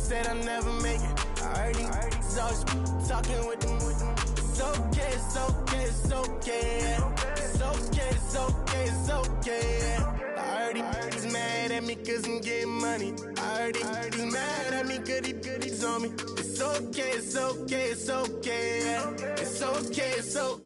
said I'll never make it. I heard these always talking with them. It's okay, it's okay, it's okay, yeah. It's okay, it's okay, it's okay, yeah. I heard he's mad at me cause I'm getting money. I heard he's mad at me cause he's on me. It's okay, it's okay, it's okay, yeah. It's okay, it's okay.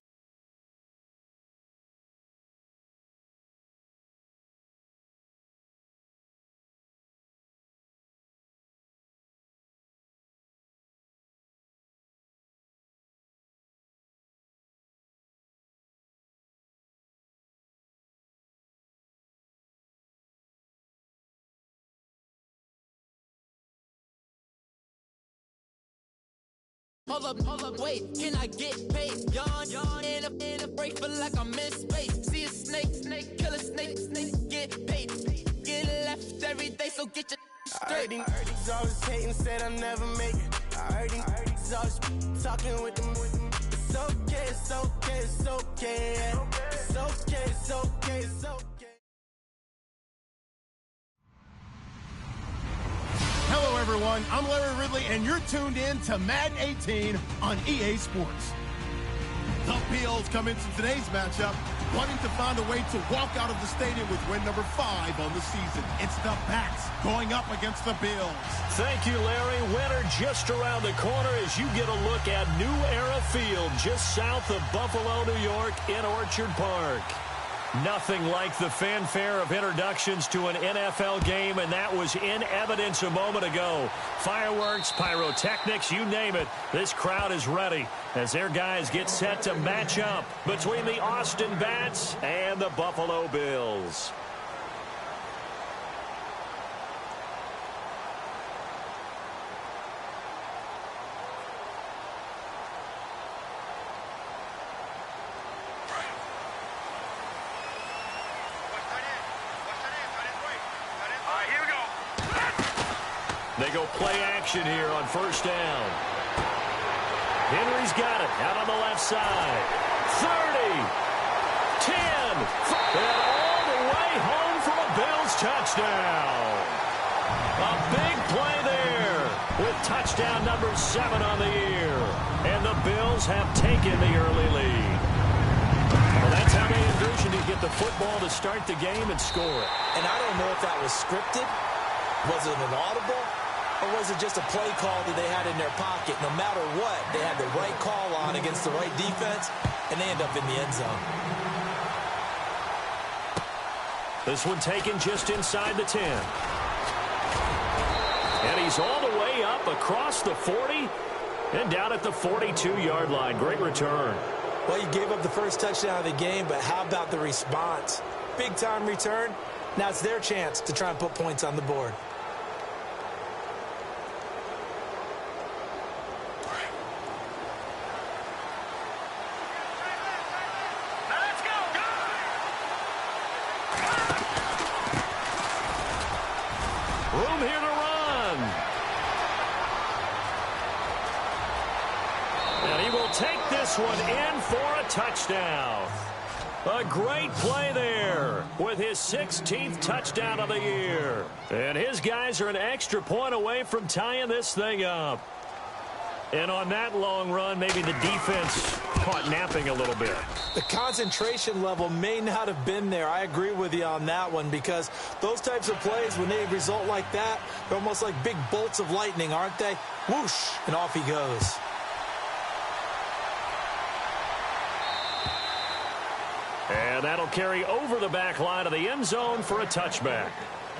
Hold up, wait, can I get paid? Yawn, in a break, feel like I'm in space. See a snake, kill a snake, get paid. Get left every day, so get your straight. I heard he's always hating, said I'll never make it. I heard he's always talking with them. It's okay, it's okay, it's okay, yeah. It's okay, it's okay, it's okay. Hello, everyone. I'm Larry Ridley, and you're tuned in to Madden 18 on EA Sports. The Bills come into today's matchup wanting to find a way to walk out of the stadium with win number 5 on the season. It's the Bats going up against the Bills. Thank you, Larry. Winter just around the corner as you get a look at New Era Field just south of Buffalo, New York in Orchard Park. Nothing like the fanfare of introductions to an NFL game, and that was in evidence a moment ago. Fireworks, pyrotechnics, you name it. This crowd is ready as their guys get set to match up between the Austin Bats and the Buffalo Bills. They go play action here on first down. Henry's got it out on the left side. 30, 10, and all the way home for a Bills touchdown. A big play there with touchdown number 7 on the year. And the Bills have taken the early lead. Well, that's how they envisioned to get the football to start the game and score it. And I don't know if that was scripted. Was it an audible? Or was it just a play call that they had in their pocket? No matter what, they had the right call on against the right defense, and they end up in the end zone. This one taken just inside the 10. And he's all the way up across the 40 and down at the 42-yard line. Great return. Well, you gave up the first touchdown of the game, but how about the response? Big-time return. Now it's their chance to try and put points on the board. Room here to run. And he will take this one in for a touchdown. A great play there with his 16th touchdown of the year. And his guys are an extra point away from tying this thing up. And on that long run, maybe the defense caught napping a little bit. The concentration level may not have been there. I agree with you on that one, because those types of plays, when they result like that, they're almost like big bolts of lightning, aren't they? Whoosh, and off he goes. And that'll carry over the back line of the end zone for a touchback.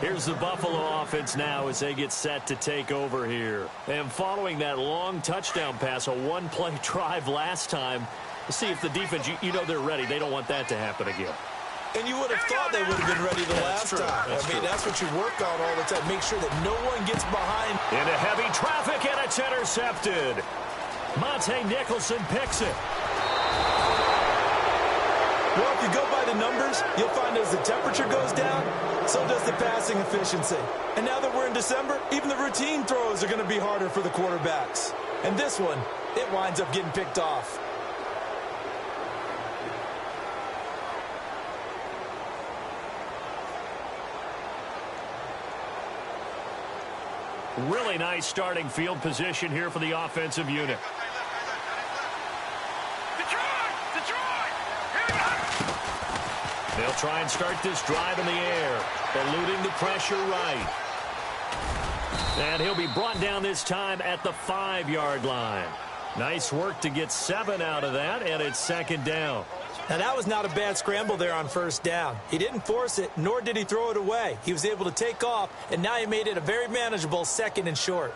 Here's the Buffalo offense now as they get set to take over here. And following that long touchdown pass, a one-play drive last time, let's see if the defense, you know they're ready. They don't want that to happen again. And you would have thought they would have been ready the last time. That's what you work on all the time. Make sure that no one gets behind. Into heavy traffic, and it's intercepted. Monte Nicholson picks it. Well, if you go by the numbers, you'll find as the temperature goes down, so does the passing efficiency. And now that we're in December, even the routine throws are going to be harder for the quarterbacks. And this one, it winds up getting picked off. Really nice starting field position here for the offensive unit. They'll try and start this drive in the air, eluding the pressure right. And he'll be brought down this time at the 5-yard line. Nice work to get 7 out of that, and it's second down. Now, that was not a bad scramble there on first down. He didn't force it, nor did he throw it away. He was able to take off, and now he made it a very manageable 2nd and short.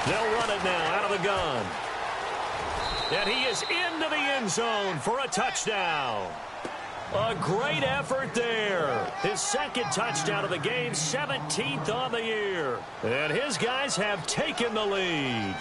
They'll run it now out of the gun. And he is into the end zone for a touchdown. A great effort there. His 2nd touchdown of the game, 17th on the year. And his guys have taken the lead.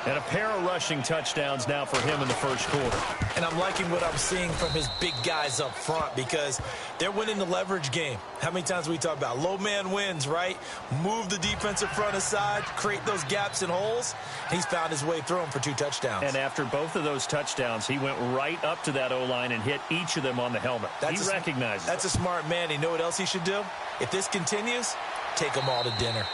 And a pair of rushing touchdowns now for him in the first quarter. And I'm liking what I'm seeing from his big guys up front because they're winning the leverage game. How many times we talk about low man wins, right? Move the defensive front aside, create those gaps and holes. He's found his way through them for 2 touchdowns. And after both of those touchdowns, he went right up to that O-line and hit each of them on the helmet. He recognizes it. That's a smart man. You know what else he should do? If this continues, take them all to dinner.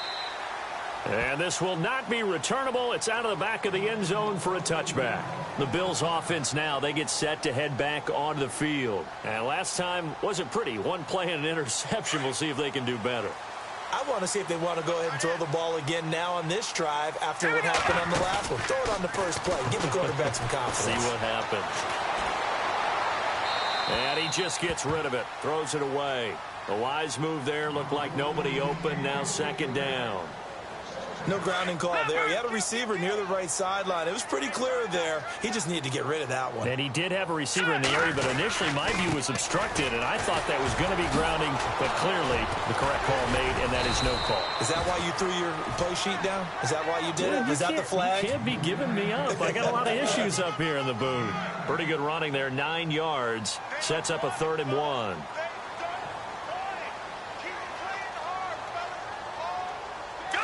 And this will not be returnable. It's out of the back of the end zone for a touchback. The Bills offense now, they get set to head back onto the field. And last time wasn't pretty. 1 play and an interception. We'll see if they can do better. I want to see if they want to go ahead and throw the ball again now on this drive after what happened on the last one. Throw it on the first play. Give the quarterback some confidence. See what happens. And he just gets rid of it. Throws it away. A wise move there. Looked like nobody open. Now 2nd down. No grounding call there. He had a receiver near the right sideline. It was pretty clear there. He just needed to get rid of that one. And he did have a receiver in the area, but initially my view was obstructed, and I thought that was going to be grounding, but clearly the correct call made, and that is no call. Is that why you threw your play sheet down? Is that why you did it? Is that the flag? You can't be giving me up. I got a lot of issues up here in the booth. Pretty good running there, 9 yards. Sets up a 3rd and 1.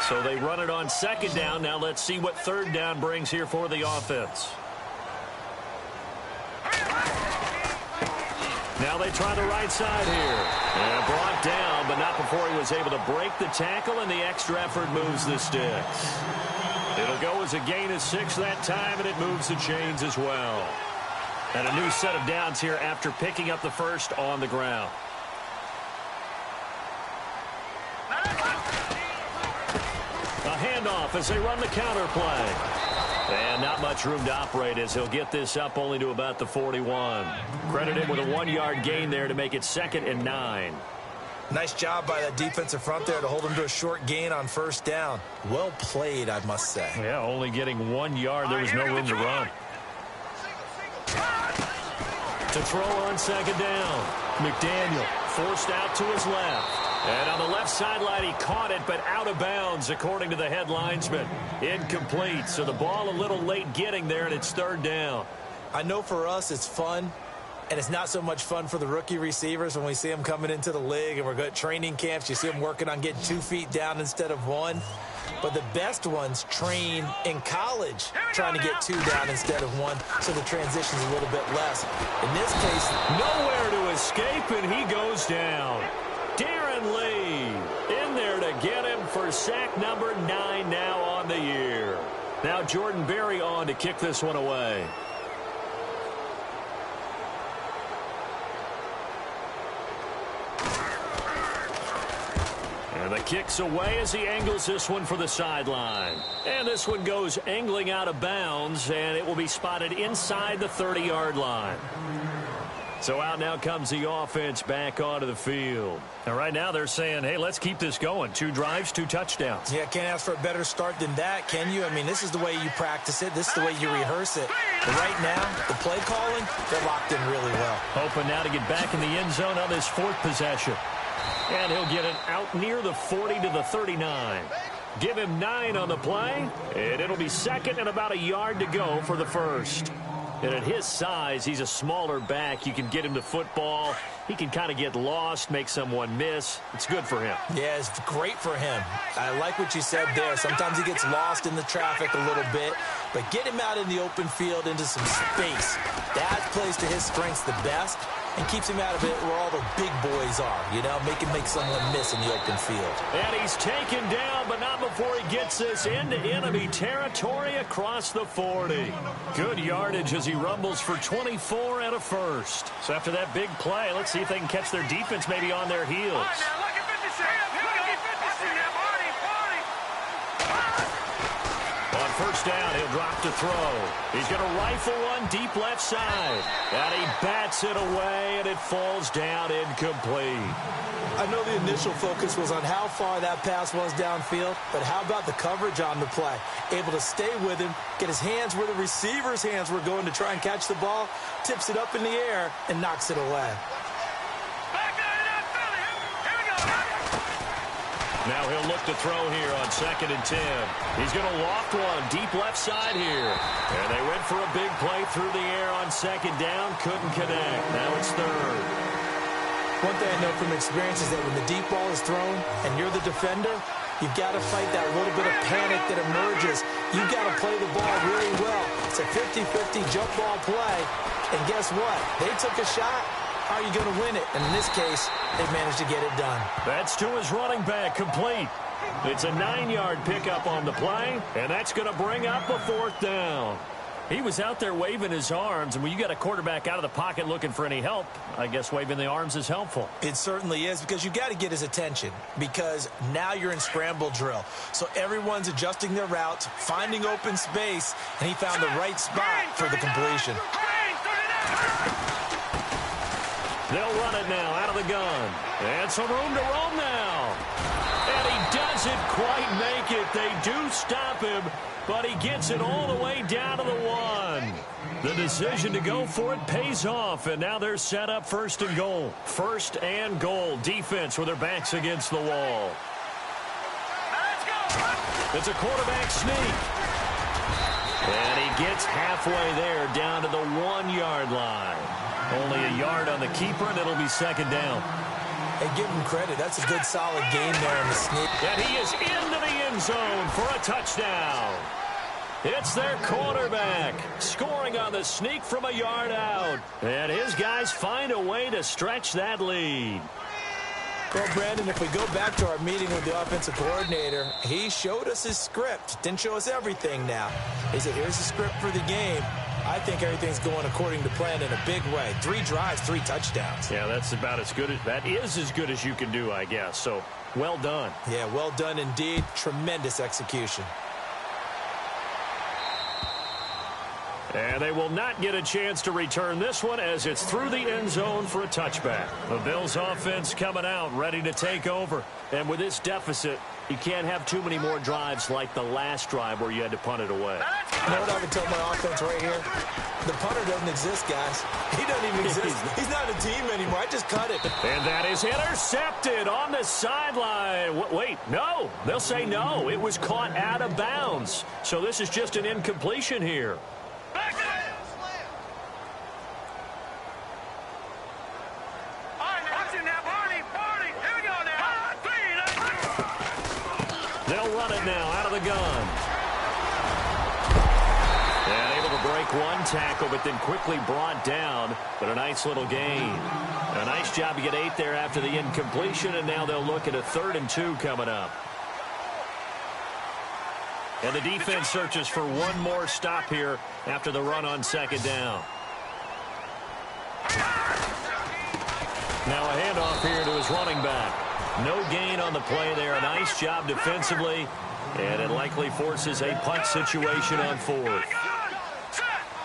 So they run it on 2nd down. Now let's see what 3rd down brings here for the offense. Now they try the right side here. And brought down, but not before he was able to break the tackle, and the extra effort moves the sticks. It'll go as a gain of 6 that time, and it moves the chains as well. And a new set of downs here after picking up the first on the ground. A handoff as they run the counter play. And not much room to operate as he'll get this up only to about the 41. Credit him with a 1-yard gain there to make it 2nd and 9. Nice job by that defensive front there to hold him to a short gain on 1st down. Well played, I must say. Yeah, only getting 1 yard. There was no room to run. To throw on 2nd down. McDaniel forced out to his left. And on the left sideline, he caught it, but out of bounds, according to the head linesman. Incomplete, so the ball a little late getting there, and it's 3rd down. I know for us it's fun, and it's not so much fun for the rookie receivers when we see them coming into the league, and we're going to training camps. You see them working on getting 2 feet down instead of 1. But the best ones train in college trying to get 2 down instead of 1, so the transition's a little bit less. In this case, nowhere to escape, and he goes down. Darren Lee in there to get him for sack number 9 now on the year. Now Jordan Berry on to kick this one away. And the kick's away as he angles this one for the sideline. And this one goes angling out of bounds, and it will be spotted inside the 30-yard line. So out now comes the offense back onto the field. And right now they're saying, hey, let's keep this going. 2 drives, 2 touchdowns. Yeah, can't ask for a better start than that, can you? I mean, this is the way you practice it. This is the way you rehearse it. But right now, the play calling, they're locked in really well. Hoping now to get back in the end zone on this 4th possession. And he'll get it out near the 40 to the 39. Give him 9 on the play, and it'll be 2nd and about a yard to go for the first. And at his size, he's a smaller back. You can get him the football. He can kind of get lost, make someone miss. It's good for him. Yeah, it's great for him. I like what you said there. Sometimes he gets lost in the traffic a little bit, but get him out in the open field into some space. That plays to his strengths the best and keeps him out of it where all the big boys are, you know, make someone miss in the open field. And he's taken down, but not before he gets this into enemy territory across the 40. Good yardage as he rumbles for 24 and a first. So after that big play, let's see if they can catch their defense maybe on their heels. On first down, he'll drop to throw. He's going to rifle one deep left side. And he bats it away, and it falls down incomplete. I know the initial focus was on how far that pass was downfield, but how about the coverage on the play? Able to stay with him, get his hands where the receiver's hands were going to try and catch the ball, tips it up in the air, and knocks it away. Now he'll look to throw here on 2nd and 10. He's going to loft one deep left side here. And they went for a big play through the air on 2nd down. Couldn't connect. Now it's 3rd. One thing I know from experience is that when the deep ball is thrown and you're the defender, you've got to fight that little bit of panic that emerges. You've got to play the ball really well. It's a 50-50 jump ball play. And guess what? They took a shot. How are you going to win it? And in this case, they've managed to get it done. That's to his running back, complete. It's a 9-yard pickup on the play, and that's going to bring up a 4th down. He was out there waving his arms, and when you got a quarterback out of the pocket looking for any help, I guess waving the arms is helpful. It certainly is, because you got to get his attention, because now you're in scramble drill. So everyone's adjusting their routes, finding open space, and he found the right spot for the completion. They'll run it now out of the gun. And some room to roam now. And he doesn't quite make it. They do stop him, but he gets it all the way down to the 1. The decision to go for it pays off, and now they're set up 1st and goal. 1st and goal. Defense with their backs against the wall. It's a quarterback sneak. And he gets halfway there down to the 1-yard line. Only a yard on the keeper, and it'll be 2nd down. Hey, give him credit. That's a good, solid game there in the sneak. And he is into the end zone for a touchdown. It's their quarterback scoring on the sneak from a yard out. And his guys find a way to stretch that lead. Well, Brandon, if we go back to our meeting with the offensive coordinator, he showed us his script. Didn't show us everything now. He said, here's the script for the game. I think everything's going according to plan in a big way. 3 drives, 3 touchdowns. Yeah, that's about as good. That is as good as you can do, I guess. So, well done. Yeah, well done indeed. Tremendous execution. And they will not get a chance to return this one as it's through the end zone for a touchback. The Bills offense coming out, ready to take over. And with this deficit, you can't have too many more drives like the last drive where you had to punt it away. You know what I would tell my offense right here? The punter doesn't exist, guys. He doesn't even exist. He's not a team anymore. I just cut it. And that is intercepted on the sideline. Wait, no. They'll say no. It was caught out of bounds. So this is just an incompletion here. They'll run it now out of the gun. And able to break one tackle, but then quickly brought down. But a nice little gain. A nice job to get 8 there after the incompletion, and now they'll look at a 3rd and 2 coming up. And the defense searches for one more stop here after the run on 2nd down. Now a handoff here to his running back. No gain on the play there. A nice job defensively. And it likely forces a punt situation on 4th.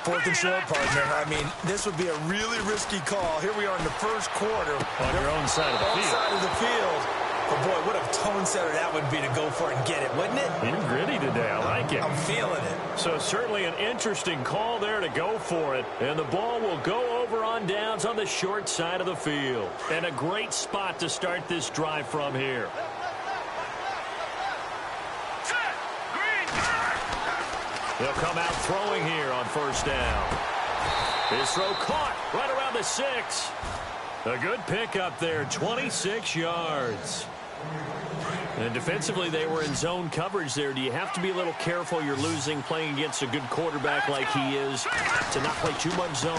4th and short, partner. I mean, this would be a really risky call. Here we are in the 1st quarter. On your own side of the field. Side of the field. But, boy, what a tone setter that would be to go for it and get it, wouldn't it? You're gritty today. I like it. I'm feeling it. So certainly an interesting call there to go for it. And the ball will go over on downs on the short side of the field. And a great spot to start this drive from here. They'll come out throwing here on 1st down. His throw caught right around the 6. A good pickup there, 26 yards. And defensively, they were in zone coverage there. Do you have to be a little careful you're losing playing against a good quarterback like he is to not play too much zone?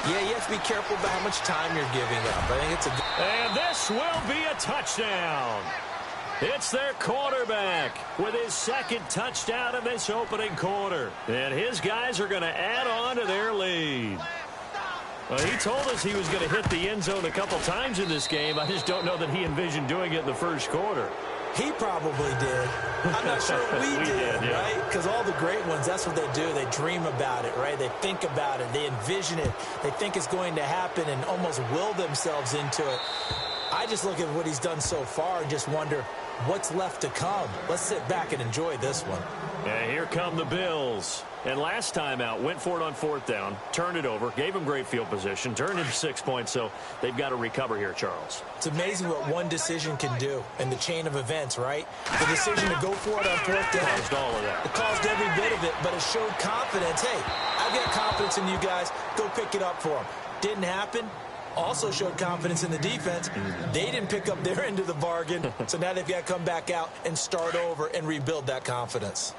Yeah, you have to be careful about how much time you're giving up. I think it's a good... And this will be a touchdown. It's their quarterback with his second touchdown in this opening quarter. And his guys are going to add on to their lead. Well, he told us he was going to hit the end zone a couple times in this game. I just don't know that he envisioned doing it in the first quarter. He probably did. I'm not sure we did, yeah. right? Because all the great ones, that's what they do. They dream about it, right? They think about it. They envision it. They think it's going to happen and almost will themselves into it. I just look at what he's done so far and just wonder what's left to come. Let's sit back and enjoy this one. And here come the Bills. And last time out, went for it on 4th down, turned it over, gave him great field position, turned into 6 points, so they've got to recover here, Charles. It's amazing what one decision can do in the chain of events, right? The decision to go for it on 4th down. Caused all of that. It caused every bit of it, but it showed confidence. Hey, I've got confidence in you guys. Go pick it up for them. Didn't happen. Also showed confidence in the defense. They didn't pick up their end of the bargain, so now they've got to come back out and start over and rebuild that confidence.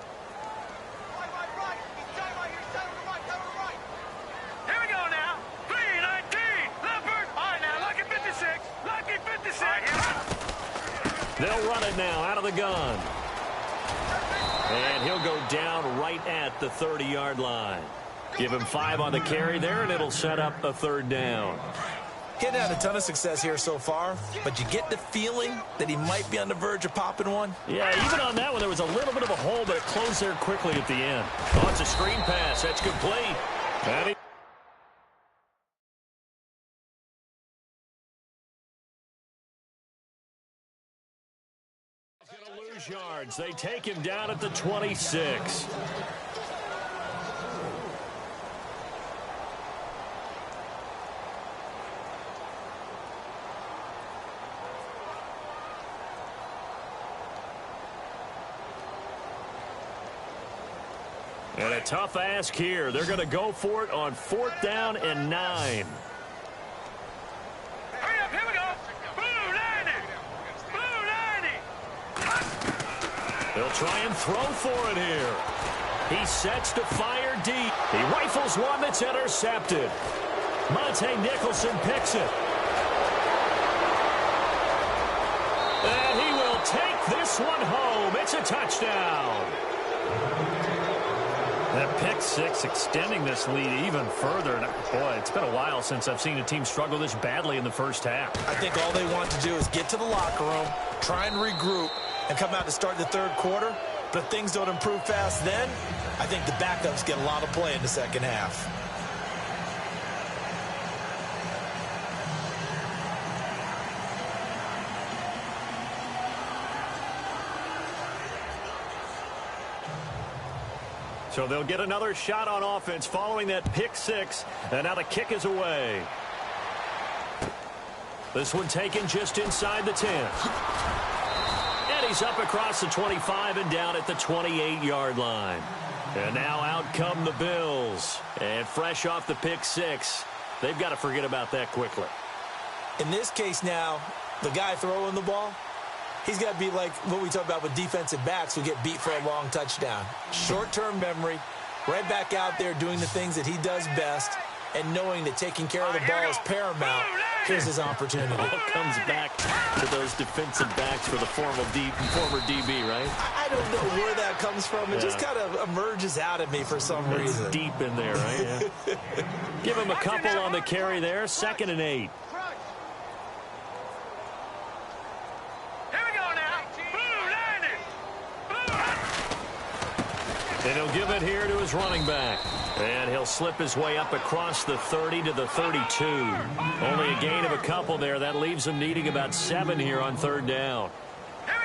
They'll run it now out of the gun. And he'll go down right at the 30-yard line. Give him 5 on the carry there, and it'll set up a 3rd down. Getting had a ton of success here so far, but you get the feeling that he might be on the verge of popping one. Yeah, even on that one, there was a little bit of a hole, but it closed there quickly at the end. Oh, it's a screen pass. That's complete. And he yards. They take him down at the 26. And a tough ask here. They're going to go for it on 4th down and 9. They'll try and throw for it here. He sets to fire deep. He rifles one that's intercepted. Monte Nicholson picks it. And he will take this one home. It's a touchdown. That pick 6 extending this lead even further. And boy, it's been a while since I've seen a team struggle this badly in the first half. I think all they want to do is get to the locker room, try and regroup, and come out to start the 3rd quarter. But if things don't improve fast then, I think the backups get a lot of play in the 2nd half. So they'll get another shot on offense following that pick 6. And now the kick is away. This one taken just inside the 10. And he's up across the 25 and down at the 28-yard line. And now out come the Bills. And fresh off the pick 6, they've got to forget about that quickly. In this case now, the guy throwing the ball, he's got to be like what we talk about with defensive backs who get beat for a long touchdown. Short-term memory, right back out there doing the things that he does best, and knowing that taking care of the ball is paramount. Here's his opportunity. All comes back to those defensive backs for the former DB, right? I don't know where that comes from. It just kind of emerges out at me for some reason. It's deep in there, right? Yeah. Give him a couple on the carry there. 2nd and 8. And he'll give it here to his running back. And he'll slip his way up across the 30 to the 32. Only a gain of a couple there. That leaves them needing about 7 here on 3rd down.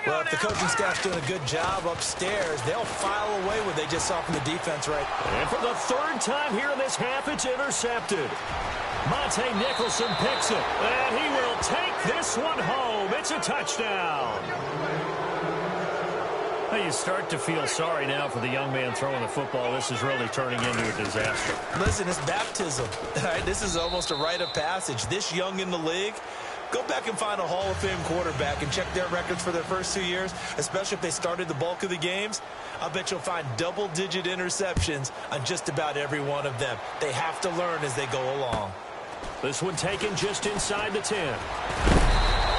Well, if the coaching staff's doing a good job upstairs, they'll file away what they just saw from the defense, right? And for the 3rd time here in this half, it's intercepted. Monte Nicholson picks it. And he will take this one home. It's a touchdown. Well, you start to feel sorry now for the young man throwing the football. This is really turning into a disaster. Listen, it's baptism. All right, this is almost a rite of passage. This young in the league, go back and find a Hall of Fame quarterback and check their records for their first 2 years, especially if they started the bulk of the games. I bet you'll find double-digit interceptions on just about every one of them. They have to learn as they go along. This one taken just inside the 10.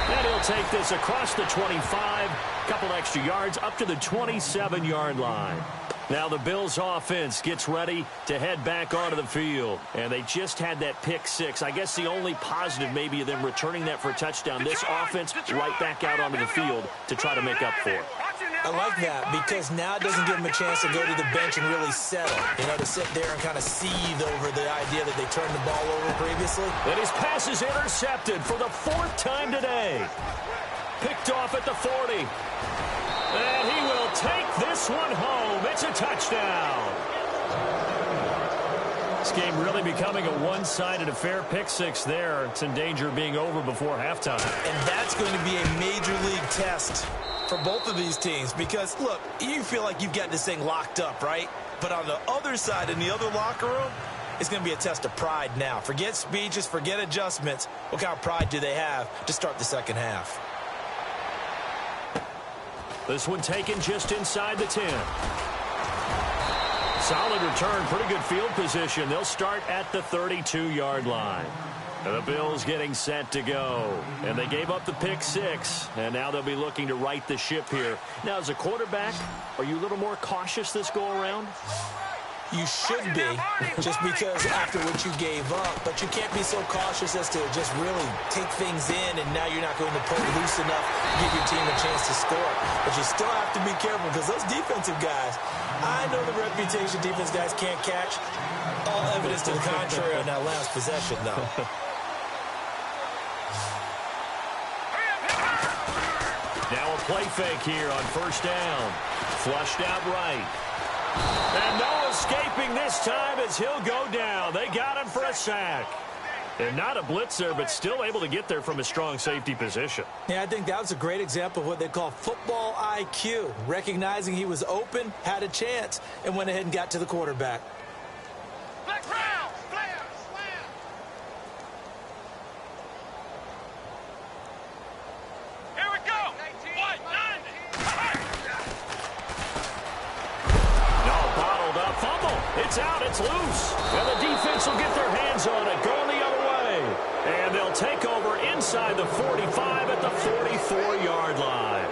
And he'll take this across the 25, couple extra yards up to the 27-yard line. Now the Bills offense gets ready to head back onto the field. And they just had that pick six. I guess the only positive maybe of them returning that for a touchdown. This offense right back out onto the field to try to make up for it. I like that because now it doesn't give them a chance to go to the bench and really settle. You know, to sit there and kind of seethe over the idea that they turned the ball over previously. And his pass is intercepted for the 4th time today. Picked off at the 40. And he will take this one home. It's a touchdown. This game really becoming a one-sided affair. Pick six there. It's in danger of being over before halftime. And that's going to be a major league test for both of these teams because, look, you feel like you've got this thing locked up, right? But on the other side, in the other locker room, it's going to be a test of pride now. Forget speeches, forget adjustments. What kind of pride do they have to start the second half? This one taken just inside the 10. Solid return, pretty good field position. They'll start at the 32-yard line. And the Bills getting set to go. And they gave up the pick six. And now they'll be looking to right the ship here. Now, as a quarterback, are you a little more cautious this go-around? You should be, just because after what you gave up. But you can't be so cautious as to just really take things in, and now you're not going to pull loose enough to give your team a chance to score. But you still have to be careful because those defensive guys, I know the reputation defense guys can't catch. All evidence to the contrary on that last possession, though. Now a play fake here on first down. Flushed out right. And no escaping this time as he'll go down. They got him for a sack. And not a blitzer, but still able to get there from a strong safety position. Yeah, I think that was a great example of what they call football IQ. Recognizing he was open, had a chance, and went ahead and got to the quarterback. It's out, it's loose. And the defense will get their hands on it, going the other way. And they'll take over inside the 45 at the 44-yard line.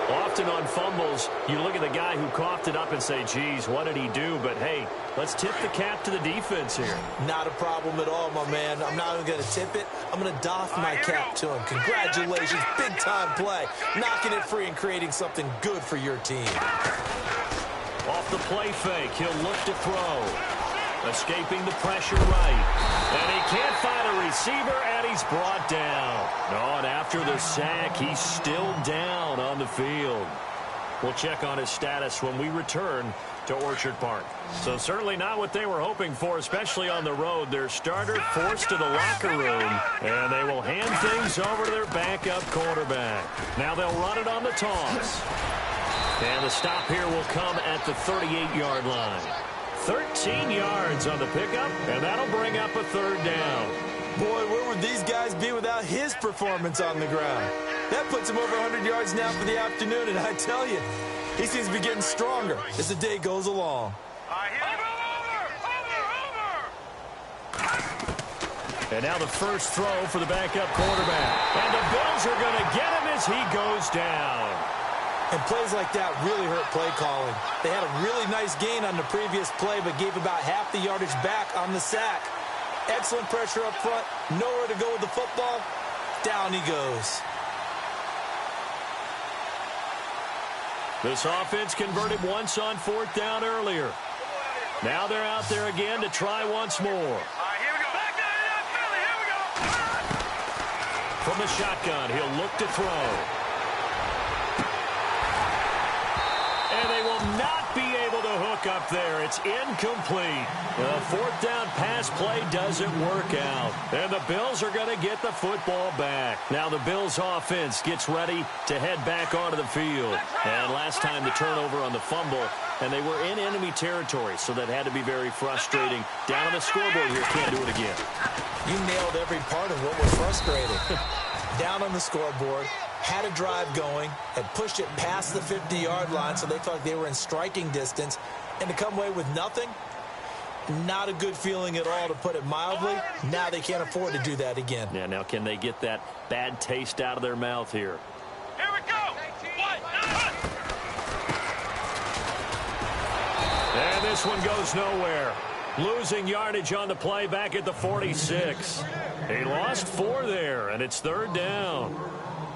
Often on fumbles, you look at the guy who coughed it up and say, geez, what did he do? But, hey, let's tip the cap to the defense here. Not a problem at all, my man. I'm not even going to tip it. I'm going to doff my cap to him. Congratulations, big-time play. Knocking it free and creating something good for your team. Off the play fake, he'll look to throw. Escaping the pressure right. And he can't find a receiver, and he's brought down. No, and after the sack, he's still down on the field. We'll check on his status when we return to Orchard Park. So certainly not what they were hoping for, especially on the road. Their starter forced to the locker room, and they will hand things over to their backup quarterback. Now they'll run it on the toss. And the stop here will come at the 38-yard line. 13 yards on the pickup, and that'll bring up a third down. Boy, where would these guys be without his performance on the ground? That puts him over 100 yards now for the afternoon, and I tell you, he seems to be getting stronger as the day goes along. And now the first throw for the backup quarterback. And the Bills are going to get him as he goes down. And plays like that really hurt play calling. They had a really nice gain on the previous play, but gave about half the yardage back on the sack. Excellent pressure up front. Nowhere to go with the football. Down he goes. This offense converted once on fourth down earlier. Now they're out there again to try once more. From the shotgun, he'll look to throw. And they will not be able to hook up up there. It's incomplete. The fourth down pass play doesn't work out. And the Bills are going to get the football back. Now the Bills offense gets ready to head back onto the field. And last time the turnover on the fumble, and they were in enemy territory, so that had to be very frustrating. Down on the scoreboard here, can't do it again. You nailed every part of what was frustrating. Down on the scoreboard, had a drive going, had pushed it past the 50-yard line, so they felt like they were in striking distance, and to come away with nothing, not a good feeling at all, to put it mildly. Now they can't afford to do that again. Yeah, now can they get that bad taste out of their mouth here? Here we go! And this one goes nowhere. Losing yardage on the play back at the 46. He lost 4 there, and it's third down.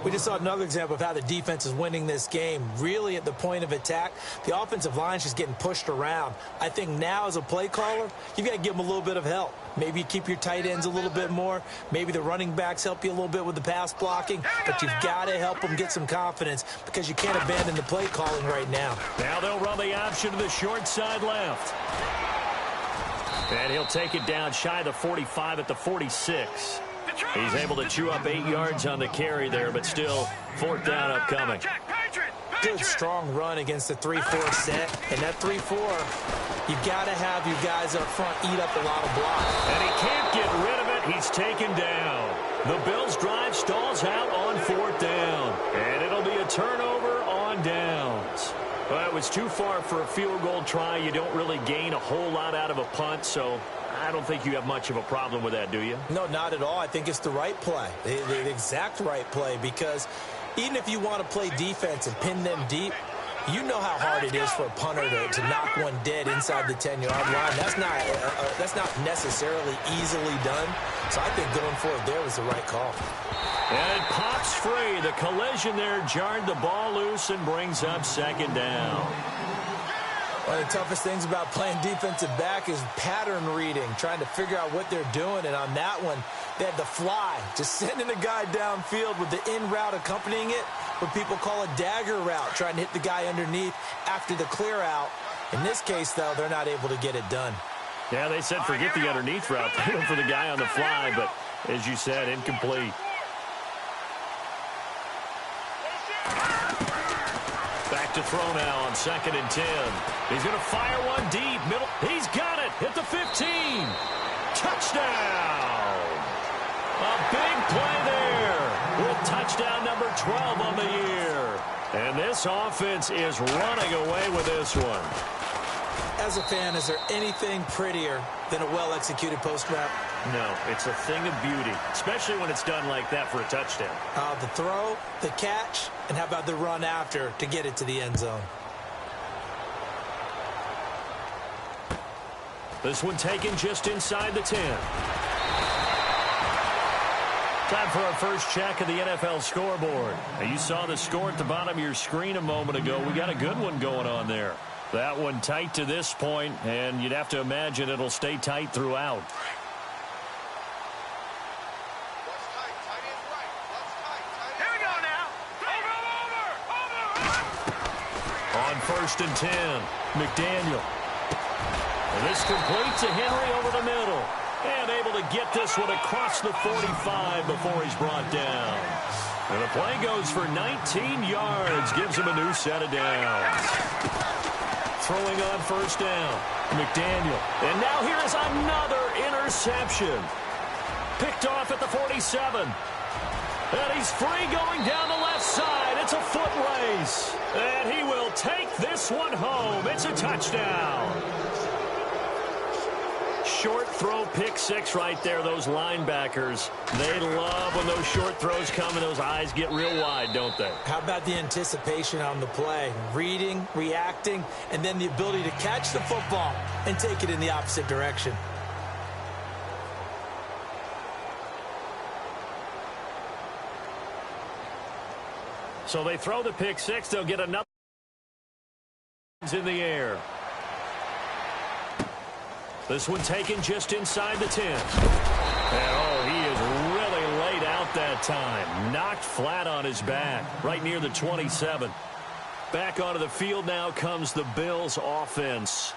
We just saw another example of how the defense is winning this game. Really at the point of attack, the offensive line is just getting pushed around. I think now as a play caller, you've got to give them a little bit of help. Maybe you keep your tight ends a little bit more. Maybe the running backs help you a little bit with the pass blocking. But you've got to help them get some confidence because you can't abandon the play calling right now. Now they'll run the option to the short side left. And he'll take it down shy of the 45 at the 46. He's able to chew up 8 yards on the carry there, but still fourth down upcoming. Good, strong run against the 3-4 set. And that 3-4, you've got to have your guys up front eat up a lot of blocks. And he can't get rid of it. He's taken down. The Bills' drive stalls out on fourth down. And it'll be a turnover on downs. Well, it was too far for a field goal try. You don't really gain a whole lot out of a punt, so I don't think you have much of a problem with that, do you? No, not at all. I think it's the right play, the exact right play, because even if you want to play defense and pin them deep, you know how hard it is for a punter to knock one dead inside the 10-yard line. That's not necessarily easily done. So I think going for it there was the right call. And it pops free. The collision there jarred the ball loose and brings up second down. One of the toughest things about playing defensive back is pattern reading, trying to figure out what they're doing. And on that one, they had the fly, just sending a guy downfield with the in route accompanying it, what people call a dagger route, trying to hit the guy underneath after the clear out. In this case, though, they're not able to get it done. Yeah, they said forget the underneath route. They went for the guy on the fly, but as you said, incomplete. Back to throw now on 2nd and 10. He's going to fire one deep. Middle. He's got it. Hit the 15. Touchdown. A big play there with touchdown number 12 on the year. And this offense is running away with this one. As a fan, is there anything prettier than a well-executed post route? No, it's a thing of beauty, especially when it's done like that for a touchdown. The throw, the catch, and how about the run after to get it to the end zone? This one taken just inside the 10. Time for our first check of the NFL scoreboard. Now, you saw the score at the bottom of your screen a moment ago. We got a good one going on there. That one tight to this point, and you'd have to imagine it'll stay tight throughout. Here we go now. Over. On 1st and 10, McDaniel. And this completes to Henry over the middle. And able to get this one across the 45 before he's brought down. And the play goes for 19 yards. Gives him a new set of downs. Throwing on 1st down, McDaniel. And now here is another interception. Picked off at the 47. And he's free going down the left side. It's a foot race. And he will take this one home. It's a touchdown. Short throw, pick six right there. Those linebackers, they love when those short throws come and those eyes get real wide, don't they? How about the anticipation on the play? Reading, reacting, and then the ability to catch the football and take it in the opposite direction. So they throw the pick six. They'll get another in the air. This one taken just inside the 10. And, oh, he is really laid out that time. Knocked flat on his back, right near the 27. Back onto the field now comes the Bills offense.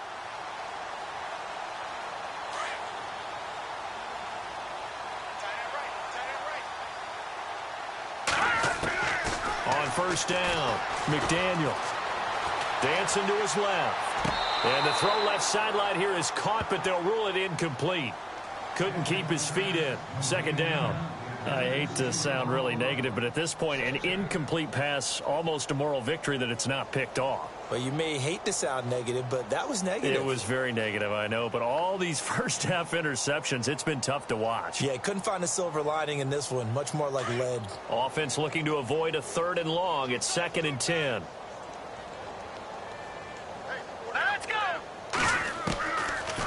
first down. McDaniel dancing to his left. And the throw left sideline here is caught, but they'll rule it incomplete. Couldn't keep his feet in. Second down. I hate to sound really negative, but at this point, an incomplete pass, almost a moral victory that it's not picked off. Well, you may hate to sound negative, but that was negative. It was very negative, I know. But all these first-half interceptions, it's been tough to watch. Yeah, couldn't find a silver lining in this one. Much more like lead. Offense looking to avoid a 3rd and long. It's 2nd and 10. Let's go!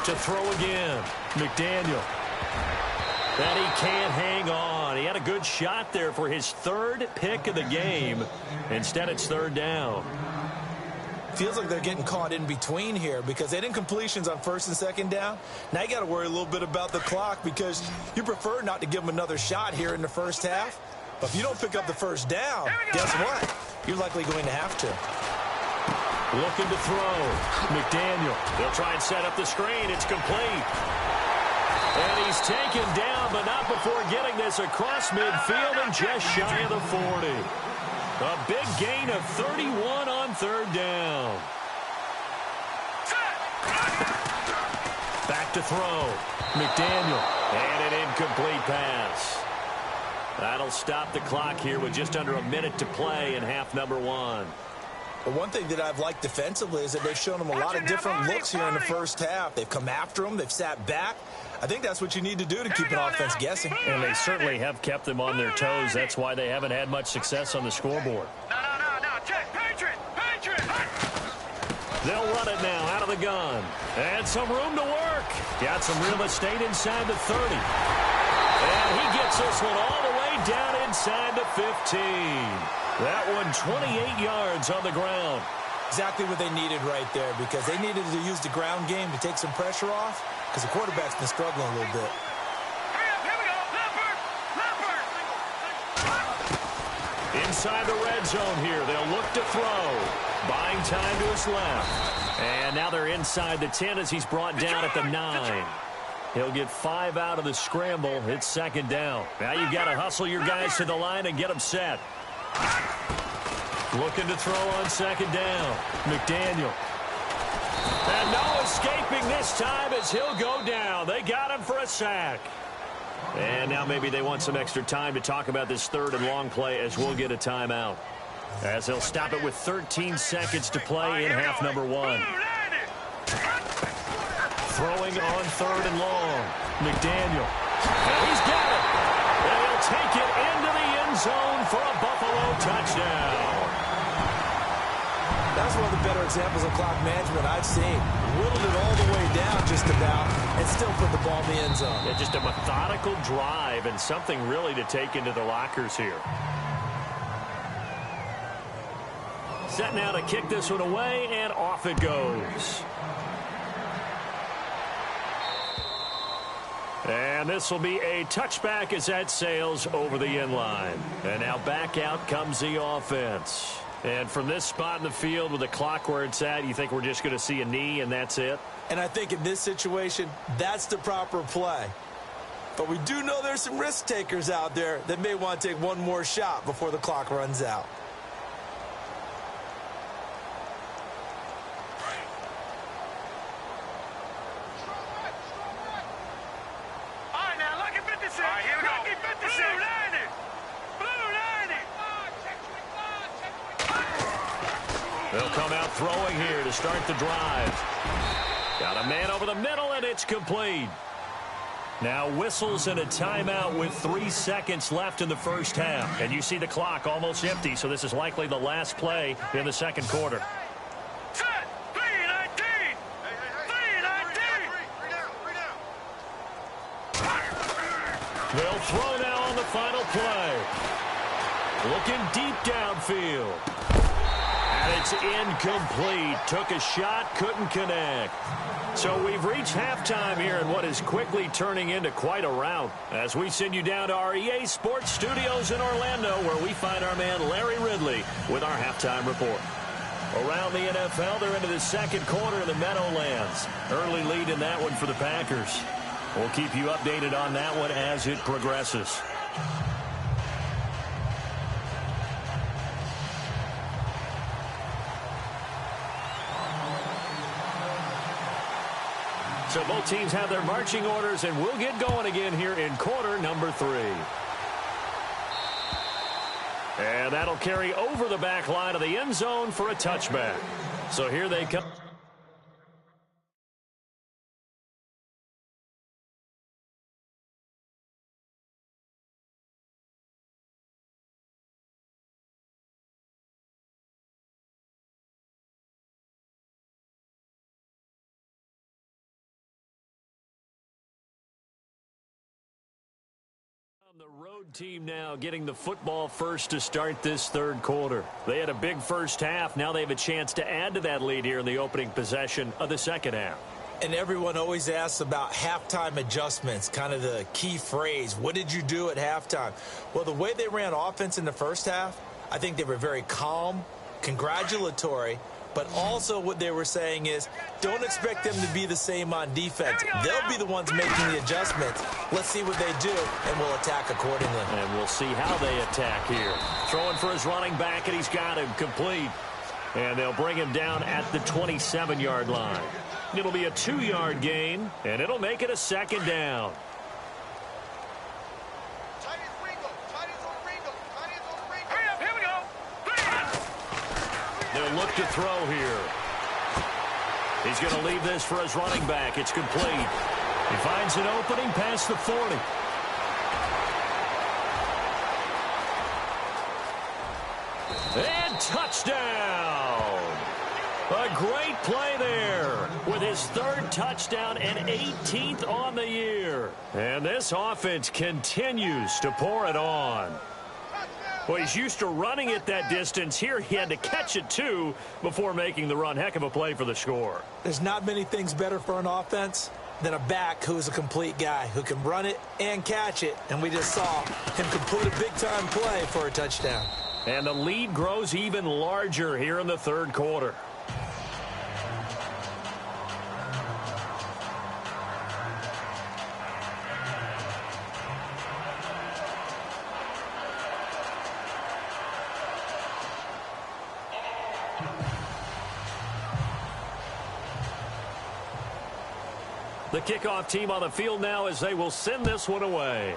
To throw again. McDaniel. And he can't hang on. He had a good shot there for his 3rd pick of the game. Instead, it's 3rd down. Feels like they're getting caught in between here because they didn't completions on 1st and 2nd down. Now you got to worry a little bit about the clock because you prefer not to give them another shot here in the first half. But if you don't pick up the 1st down, guess what? You're likely going to have to. Looking to throw. McDaniel. They'll try and set up the screen. It's complete. And he's taken down, but not before getting this across midfield and just shy of the 40. A big gain of 31 on 3rd down. Back to throw. McDaniel. And an incomplete pass. That'll stop the clock here with just under a minute to play in half number 1. But one thing that I've liked defensively is that they've shown them a lot of different looks here in the first half. They've come after them. They've sat back. I think that's what you need to do to keep an offense guessing. And they certainly have kept them on their toes. That's why they haven't had much success on the scoreboard. No. Check. Patriot. They'll run it now out of the gun. And some room to work. Got some real estate inside the 30. And he gets this one all the way down inside the 15. That one 28 yards on the ground. Exactly what they needed right there because they needed to use the ground game to take some pressure off because the quarterback's been struggling a little bit. Here we go. Leopard. Inside the red zone here. They'll look to throw. Buying time to his left. And now they're inside the 10 as he's brought down at the 9. He'll get 5 out of the scramble. It's 2nd down. Now you've got to hustle your guys to the line and get them set. Looking to throw on 2nd down. McDaniel. And no escaping this time as he'll go down. They got him for a sack. And now maybe they want some extra time to talk about this 3rd and long play as we'll get a timeout. As they'll stop it with 13 seconds to play in half number 1. Throwing on 3rd and long. McDaniel. And he's got it. And he'll take it into the end zone for a Buffalo touchdown. That's one of the better examples of clock management I've seen. Whittled it all the way down just about and still put the ball in the end zone. Yeah, just a methodical drive and something really to take into the lockers here. Set now to kick this one away, and off it goes. And this will be a touchback as that sails over the end line. And now back out comes the offense. And from this spot in the field with the clock where it's at, you think we're just going to see a knee and that's it? And I think in this situation, that's the proper play. But we do know there's some risk takers out there that may want to take one more shot before the clock runs out. They'll come out throwing here to start the drive. Got a man over the middle, and it's complete. Now whistles and a timeout with 3 seconds left in the first half. And you see the clock almost empty, so this is likely the last play in the second quarter. Set. 3-19. 3-19. They'll throw now on the final play. Looking deep downfield. And it's incomplete. Took a shot, couldn't connect. So we've reached halftime here in what is quickly turning into quite a rout as we send you down to our EA Sports Studios in Orlando where we find our man Larry Ridley with our halftime report. Around the NFL, they're into the second quarter in the Meadowlands. Early lead in that one for the Packers. We'll keep you updated on that one as it progresses. So both teams have their marching orders, and we'll get going again here in quarter number 3. And that'll carry over the back line of the end zone for a touchback. So here they come. The road team now getting the football first to start this third quarter. They had a big first half. Now they have a chance to add to that lead here in the opening possession of the second half. And everyone always asks about halftime adjustments, kind of the key phrase. What did you do at halftime? Well, the way they ran offense in the first half, I think they were very calm, congratulatory, but also what they were saying is don't expect them to be the same on defense. They'll be the ones making the adjustments. Let's see what they do, and we'll attack accordingly. And we'll see how they attack here. Throwing for his running back, and he's got him complete. And they'll bring him down at the 27-yard line. It'll be a 2-yard gain, and it'll make it a second down. They'll look to throw here. He's going to leave this for his running back. It's complete. He finds an opening past the 40. And touchdown! A great play there with his third touchdown and 18th on the year. And this offense continues to pour it on. Well, he's used to running it that distance. Here he had to catch it, too, before making the run. Heck of a play for the score. There's not many things better for an offense than a back who is a complete guy, who can run it and catch it. And we just saw him complete a big-time play for a touchdown. And the lead grows even larger here in the third quarter. The kickoff team on the field now as they will send this one away.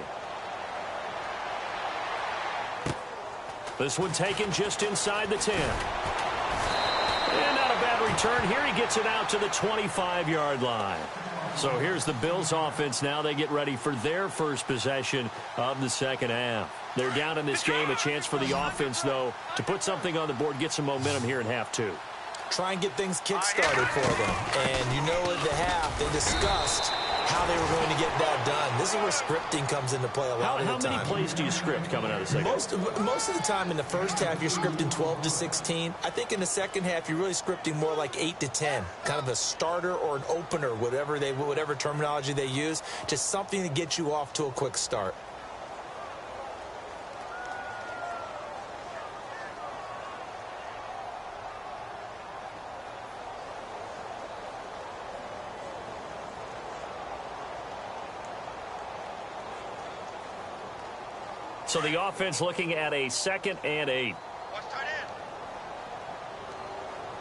This one taken just inside the 10. And not a bad return. Here he gets it out to the 25-yard line. So here's the Bills offense now. They get ready for their first possession of the second half. They're down in this game. A chance for the offense, though, to put something on the board, get some momentum here in half 2. Try and get things kick-started for them. And you know at the half, they discussed how they were going to get that done. This is where scripting comes into play a lot of the time. How many plays do you script coming out of the second half? Most of the time in the first half, you're scripting 12 to 16. I think in the second half, you're really scripting more like 8 to 10. Kind of a starter or an opener, whatever terminology they use, just something to get you off to a quick start. So the offense looking at a 2nd and 8. Watch tight end.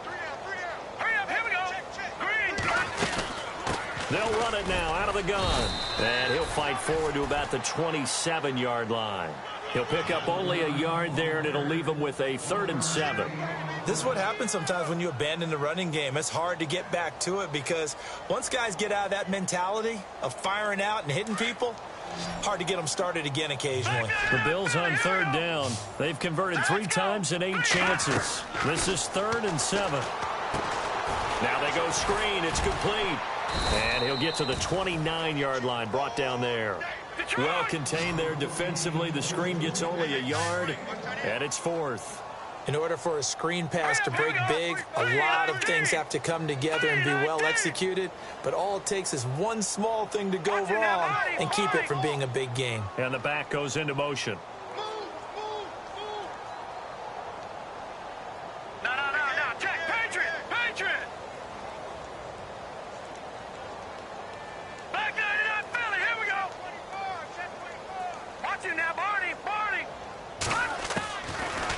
3 down. Hurry up, here we go. Green. They'll run it now out of the gun. And he'll fight forward to about the 27-yard line. He'll pick up only a yard there, and it'll leave him with a 3rd and 7. This is what happens sometimes when you abandon the running game. It's hard to get back to it because once guys get out of that mentality of firing out and hitting people, hard to get them started again occasionally. The Bills on 3rd down. They've converted 3 times in 8 chances. This is 3rd and 7. Now they go screen. It's complete. And he'll get to the 29-yard line, brought down there. Well contained there defensively. The screen gets only a yard, and it's 4th. In order for a screen pass to break big, a lot of things have to come together and be well executed. But all it takes is one small thing to go wrong and keep it from being a big gain. And the back goes into motion. No. Check. Patriot. Back 99 Philly. Here we go. 24. Watch him now, Barney.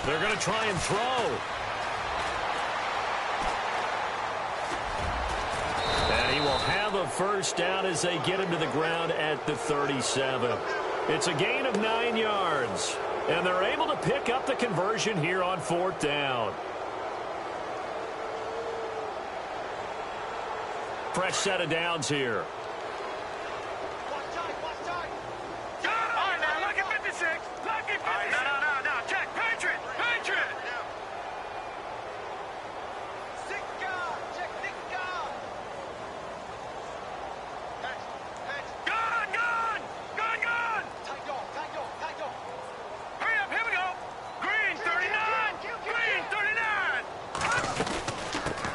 They're going to try and throw. And he will have a first down as they get him to the ground at the 37. It's a gain of 9 yards, and they're able to pick up the conversion here on 4th down. Fresh set of downs here.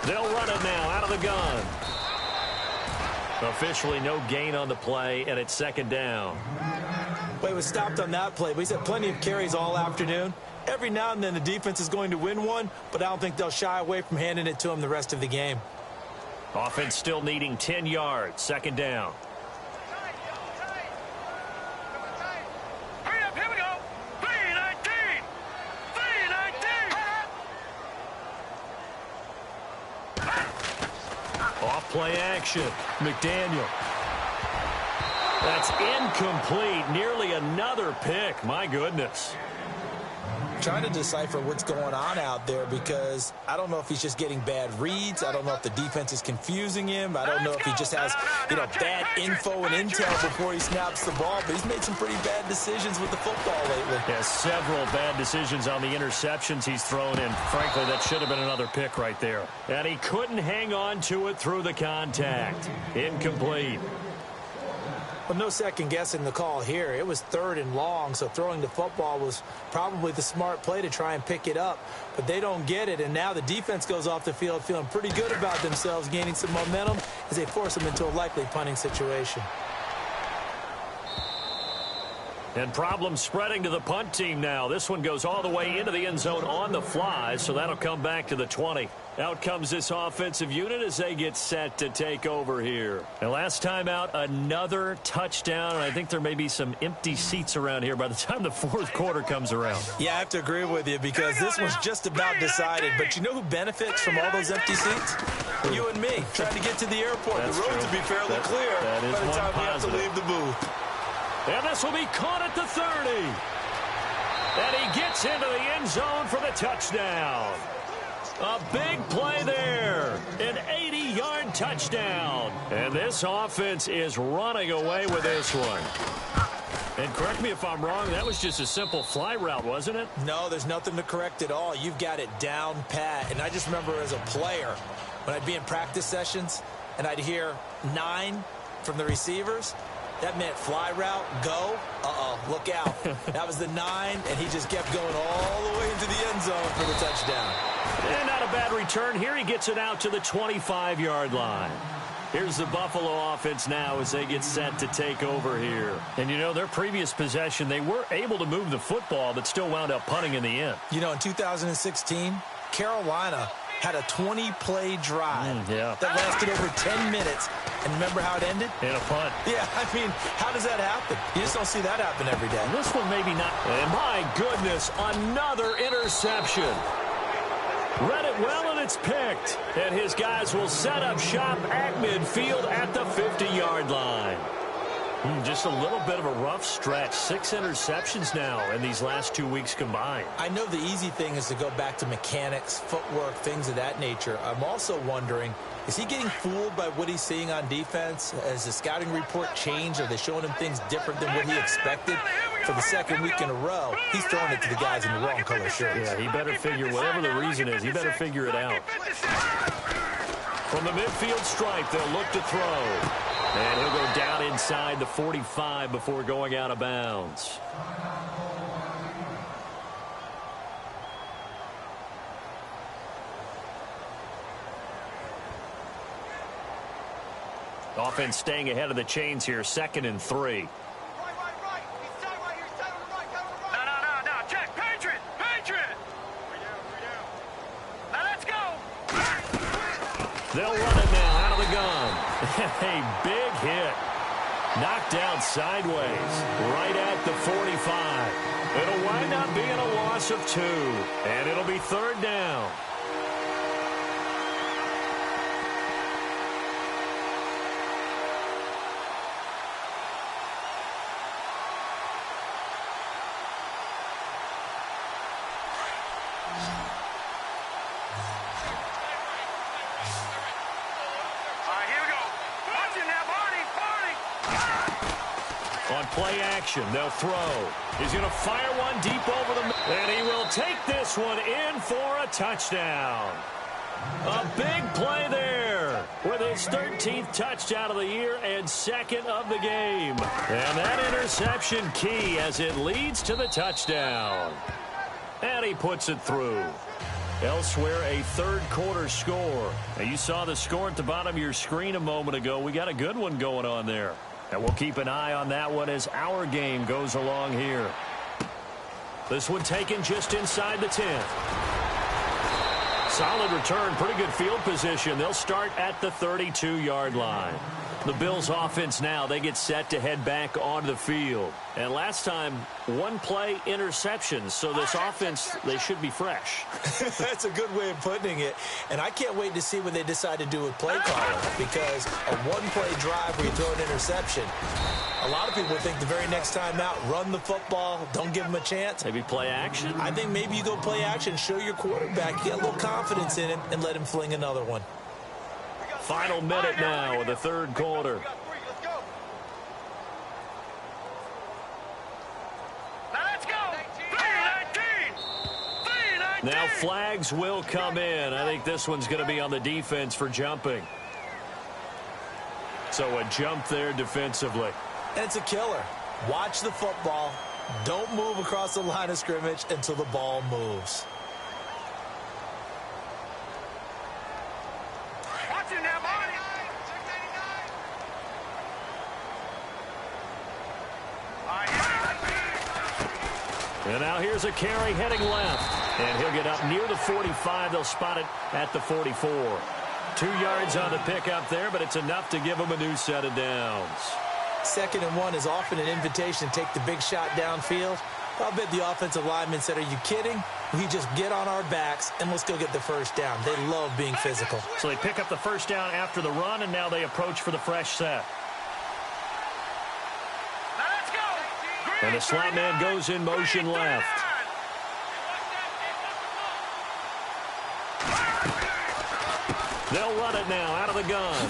They'll run it now out of the gun. Officially no gain on the play, and it's 2nd down. Well, he was stopped on that play, but he's had plenty of carries all afternoon. Every now and then the defense is going to win one, but I don't think they'll shy away from handing it to him the rest of the game. Offense still needing 10 yards. 2nd down. Play action. McDaniel. That's incomplete. Nearly another pick. My goodness. Trying to decipher what's going on out there because I don't know if he's just getting bad reads. I don't know if the defense is confusing him. I don't know if he just has, bad info and intel before he snaps the ball. But he's made some pretty bad decisions with the football lately. Yeah, several bad decisions on the interceptions he's thrown in. Frankly, that should have been another pick right there. And he couldn't hang on to it through the contact. Incomplete. Well, no second guessing the call here. It was 3rd and long, so throwing the football was probably the smart play to try and pick it up. But they don't get it, and now the defense goes off the field feeling pretty good about themselves, gaining some momentum as they force them into a likely punting situation. And problems spreading to the punt team now. This one goes all the way into the end zone on the fly, so that'll come back to the 20. Out comes this offensive unit as they get set to take over here. And last time out, another touchdown. And I think there may be some empty seats around here by the time the 4th quarter comes around. Yeah, I have to agree with you because this was just about decided. But you know who benefits from all those empty seats? You and me, trying to get to the airport. That's the roads true. will be fairly clear that is by the time we have positive. to leave the booth. And this will be caught at the 30. And he gets into the end zone for the touchdown. A big play there. An 80-yard touchdown. And this offense is running away with this one. And correct me if I'm wrong, that was just a simple fly route, wasn't it? No, there's nothing to correct at all. You've got it down pat. And I just remember as a player, when I'd be in practice sessions and I'd hear 9 from the receivers, that meant fly route, go, look out. That was the 9, and he just kept going all the way into the end zone for the touchdown. And not a bad return here. He gets it out to the 25-yard line. Here's the Buffalo offense now as they get set to take over here. And, their previous possession, they were able to move the football, but still wound up punting in the end. In 2016, Carolina had a 20-play drive that lasted over 10 minutes. And remember how it ended? In a punt. Yeah, how does that happen? You just don't see that happen every day. This one maybe not. And my goodness, another interception. Read it well, and it's picked. And his guys will set up shop at midfield at the 50-yard line. Just a little bit of a rough stretch. 6 interceptions now in these last 2 weeks combined. I know the easy thing is to go back to mechanics, footwork, things of that nature. I'm also wondering, is he getting fooled by what he's seeing on defense? Has the scouting report changed? Are they showing him things different than what he expected? For the 2nd week in a row, he's throwing it to the guys in the wrong color shirts. Yeah, he better figure, whatever the reason is, he better figure it out. From the midfield stripe, they'll look to throw. And he'll go down inside the 45 before going out of bounds. Offense staying ahead of the chains here, 2nd and 3. They'll run it now out of the gun. A big hit. Knocked down sideways right at the 45. It'll wind up being a loss of 2. And it'll be 3rd down. action. They'll throw. He's going to fire one deep over the middle. And he will take this one in for a touchdown. A big play there with his 13th touchdown of the year and second of the game. And that interception key as it leads to the touchdown. And he puts it through. Elsewhere, a third-quarter score. Now, you saw the score at the bottom of your screen a moment ago. We got a good one going on there. And we'll keep an eye on that one as our game goes along here. This one taken just inside the 10. Solid return, pretty good field position. They'll start at the 32-yard line. The Bills offense now, they get set to head back onto the field. And last time, one play interception. So this offense, they should be fresh. That's a good way of putting it. And I can't wait to see what they decide to do with play calling, because a one-play drive where you throw an interception, a lot of people think the very next time out, run the football, don't give them a chance. Maybe play action? I think maybe you go play action, show your quarterback, get a little confidence in him, and let him fling another one. Final minute now of the third quarter. Now flags will come in. I think this one's going to be on the defense for jumping. So a jump there defensively. And it's a killer. Watch the football. Don't move across the line of scrimmage until the ball moves. And now here's a carry heading left. And he'll get up near the 45. They'll spot it at the 44. 2 yards on the pickup there, but it's enough to give him a new set of downs. 2nd and 1 is often an invitation to take the big shot downfield. I'll bet the offensive lineman said, are you kidding? We just get on our backs and let's go get the first down. They love being physical. So they pick up the first down after the run, and now they approach for the fresh set. And the slot man goes in motion left. They'll run it now out of the gun.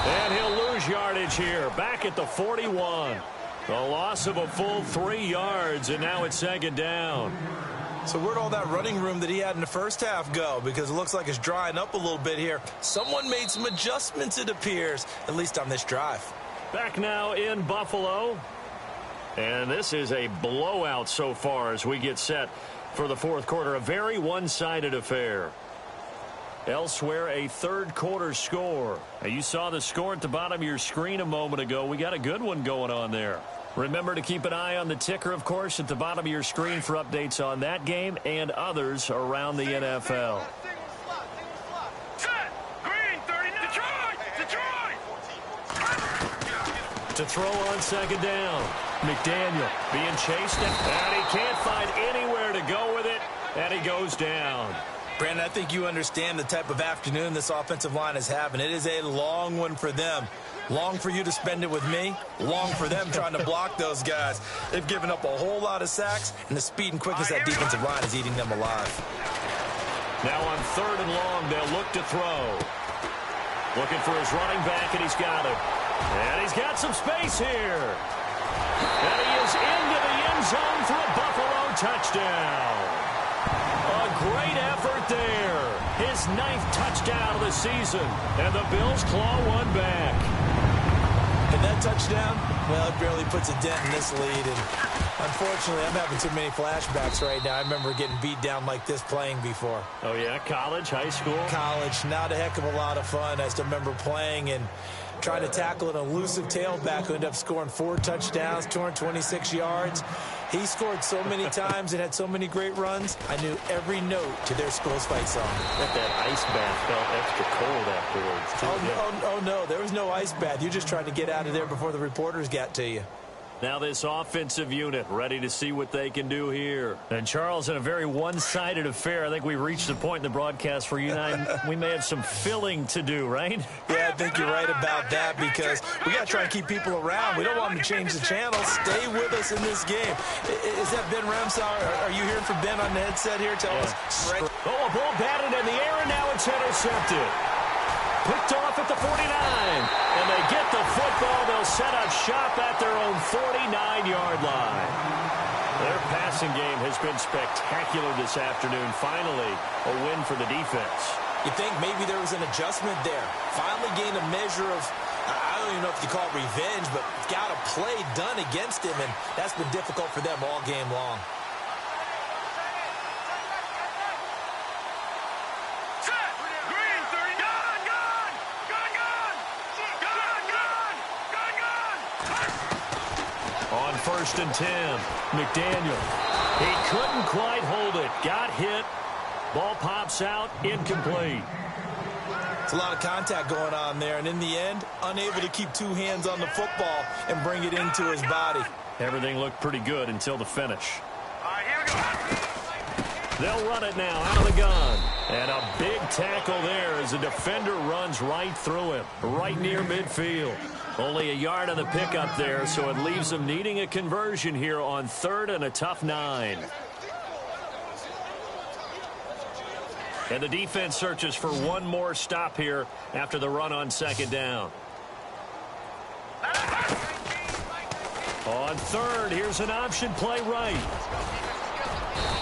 And he'll lose yardage here. Back at the 41. A loss of a full 3 yards, and now it's 2nd down. So where'd all that running room that he had in the first half go? Because it looks like it's drying up a little bit here. Someone made some adjustments, it appears, at least on this drive. Back now in Buffalo. And this is a blowout so far as we get set for the fourth quarter. A very one-sided affair. Elsewhere, a third-quarter score. Now, you saw the score at the bottom of your screen a moment ago. We got a good one going on there. Remember to keep an eye on the ticker, of course, at the bottom of your screen for updates on that game and others around the NFL. To throw on 2nd down. McDaniel being chased, and he can't find anywhere to go with it, and he goes down. Brandon, I think you understand the type of afternoon this offensive line is having. It is a long one for them. Long for you to spend it with me. Long for them trying to block those guys. They've given up a whole lot of sacks, and the speed and quickness of that defensive line is eating them alive. Now on 3rd and long, they'll look to throw. Looking for his running back, and he's got it. And he's got some space here. And he is into the end zone for a Buffalo touchdown. A great effort there. His 9th touchdown of the season. And the Bills claw one back. And that touchdown, well, it barely puts a dent in this lead. And unfortunately, I'm having too many flashbacks right now. I remember getting beat down like this playing before. Oh, yeah? College, high school? College. Not a heck of a lot of fun. I still remember playing and trying to tackle an elusive tailback who ended up scoring 4 touchdowns, 226 yards. He scored so many times and had so many great runs, I knew every note to their school's fight song. That ice bath felt extra cold afterwards, too. Oh, no, there was no ice bath. You just tried to get out of there before the reporters got to you. Now this offensive unit ready to see what they can do here. And Charles, in a very one-sided affair, I think we've reached the point in the broadcast where you and I, we may have some filling to do, right? Yeah, I think you're right about that because we got to try and keep people around. We don't want them to change the channel. Stay with us in this game. Is that Ben Ramsauer? Are you hearing from Ben on the headset here? Tell us. Oh, a ball batted in the air, and now it's intercepted. Picked off at the 49. And they get the football. They'll set up shop at their own 49-yard line. Their passing game has been spectacular this afternoon. Finally, a win for the defense. You think maybe there was an adjustment there. Finally gained a measure of, I don't even know if you call it revenge, but got a play done against him, and that's been difficult for them all game long. On 1st and 10, McDaniel. He couldn't quite hold it. Got hit. Ball pops out, incomplete. It's a lot of contact going on there, and in the end, unable to keep two hands on the football and bring it into his body. Everything looked pretty good until the finish. All right, here we go. They'll run it now out of the gun. And a big tackle there as the defender runs right through him, right near midfield. Only a yard on the pickup there, so it leaves them needing a conversion here on 3rd and a tough 9. And the defense searches for one more stop here after the run on 2nd down. On 3rd, here's an option play right.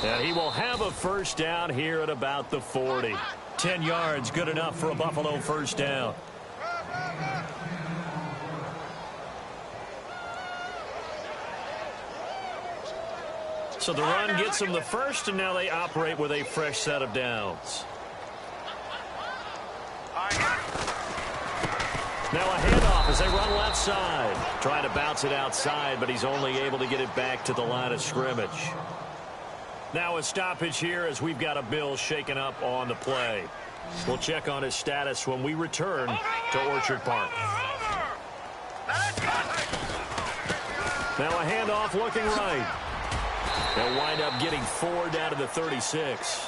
And he will have a 1st down here at about the 40. 10 yards, good enough for a Buffalo 1st down. So the run gets them the 1st, and now they operate with a fresh set of downs. Now a handoff as they run left side. Trying to bounce it outside, but he's only able to get it back to the line of scrimmage. Now a stoppage here as we've got a Bill shaken up on the play. We'll check on his status when we return to Orchard Park. Now a handoff looking right. They'll wind up getting 4 down to the 36.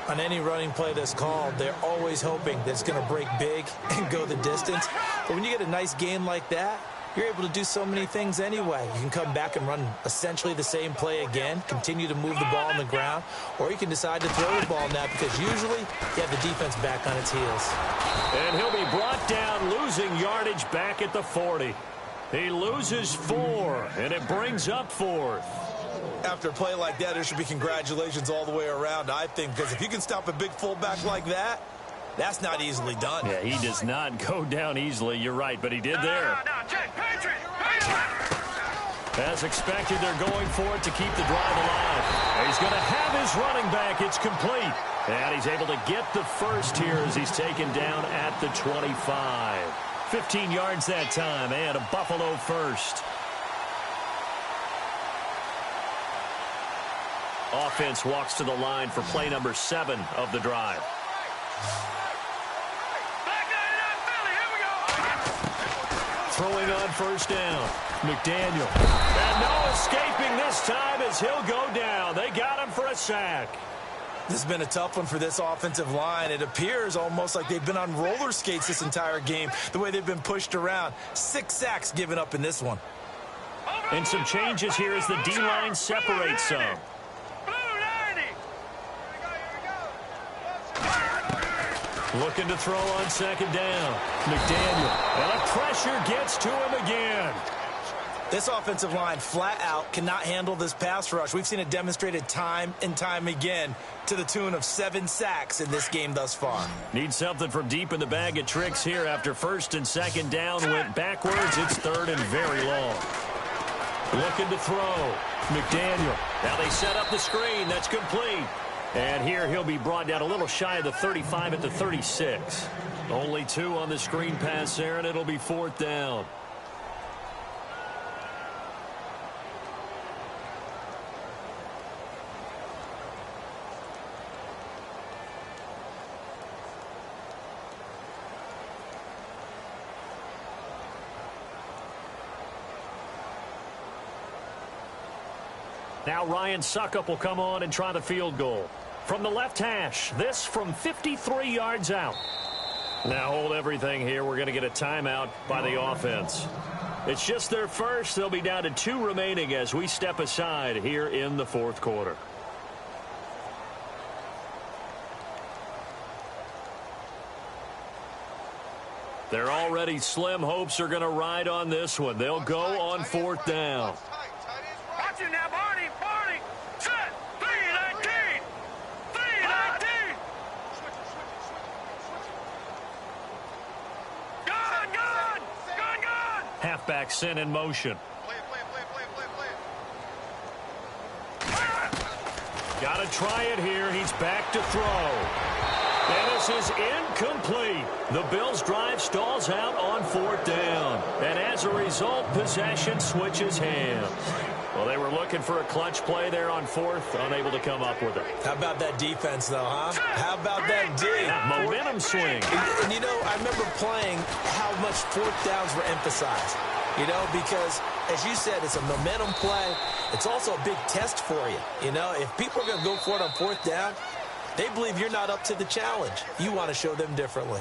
On any running play that's called, they're always hoping that it's going to break big and go the distance. But when you get a nice game like that, you're able to do so many things anyway. You can come back and run essentially the same play again, continue to move the ball on the ground, or you can decide to throw the ball now because usually you have the defense back on its heels. And he'll be brought down, losing yardage back at the 40. He loses 4, and it brings up 4th. After a play like that, there should be congratulations all the way around, I think, because if you can stop a big fullback like that, that's not easily done. Yeah, he does not go down easily. You're right, but he did there. As expected, they're going for it to keep the drive alive. He's going to have his running back. It's complete. And he's able to get the 1st here as he's taken down at the 25. 15 yards that time, and a Buffalo 1st. Offense walks to the line for play number 7 of the drive. Throwing on 1st down. McDaniel. And no escaping this time as he'll go down. They got him for a sack. This has been a tough one for this offensive line. It appears almost like they've been on roller skates this entire game, the way they've been pushed around. 6 sacks given up in this one. And some changes here as the D-line separates some. Looking to throw on 2nd down. McDaniel. And the pressure gets to him again. This offensive line flat out cannot handle this pass rush. We've seen it demonstrated time and time again to the tune of 7 sacks in this game thus far. Need something from deep in the bag of tricks here after 1st and 2nd down went backwards. It's 3rd and very long. Looking to throw. McDaniel. Now they set up the screen. That's complete. And here he'll be brought down a little shy of the 35 at the 36. Only 2 on the screen pass there, and it'll be 4th down. Now Ryan Suckup will come on and try the field goal. From the left hash, this from 53 yards out. Now hold everything here. We're going to get a timeout by the offense. It's just their 1st. They'll be down to 2 remaining as we step aside here in the 4th quarter. Their already slim hopes are going to ride on this one. They'll go on 4th down. Watch him now, Barney. Barney. Set. 3-19. 3-19. Gun, gun. Gun, gun. Halfback sent in motion. Got to try it here. He's back to throw. And this is incomplete. The Bills' drive stalls out on 4th down. And as a result, possession switches hands. Well, they were looking for a clutch play there on 4th, unable to come up with it. How about that defense, though, huh? How about that D? That momentum swing. And, you know, I remember playing how much 4th downs were emphasized. You know, because, as you said, it's a momentum play. It's also a big test for you. You know, if people are going to go for it on 4th down, they believe you're not up to the challenge. You want to show them differently.